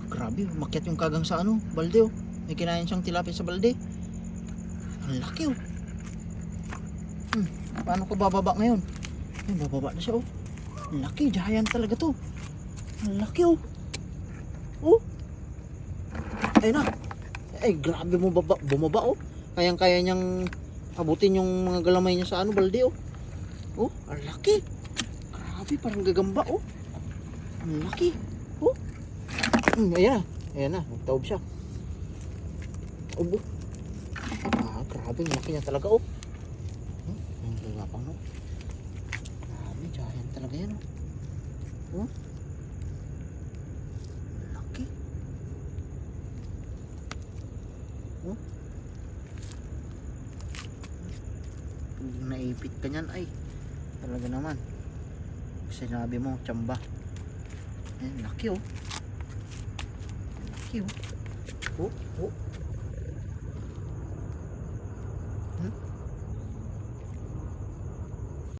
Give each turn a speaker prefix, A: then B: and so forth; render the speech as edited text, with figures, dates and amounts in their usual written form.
A: Grabe, makyat yung kagang sa ano, balde oh. May kinain siyang tilapia sa balde. Ang laki oh. Paano ko bababa ngayon? Ay, bababa na siya oh. Ang laki, giant talaga to. Ang laki oh. Oh. Ayun na. Ay, grabe mo bumaba oh. Kayang-kaya niyang abutin yung mga galamay niya sa ano, balde oh. Oh, ang laki. Grabe, parang gagamba oh. Ang laki. Oh. Ayan na. Ayan na, magtaob siya. Obo. Grabe, ang laki niya talaga oh. Ang gagapang no. Grabe, giant talaga yan oh. Oh. Laki. Oh. Pag naipit ka niyan ay talaga naman. Sinabi mo, tsamba. Ayan, laki oh. Laki oh. Oh, oh.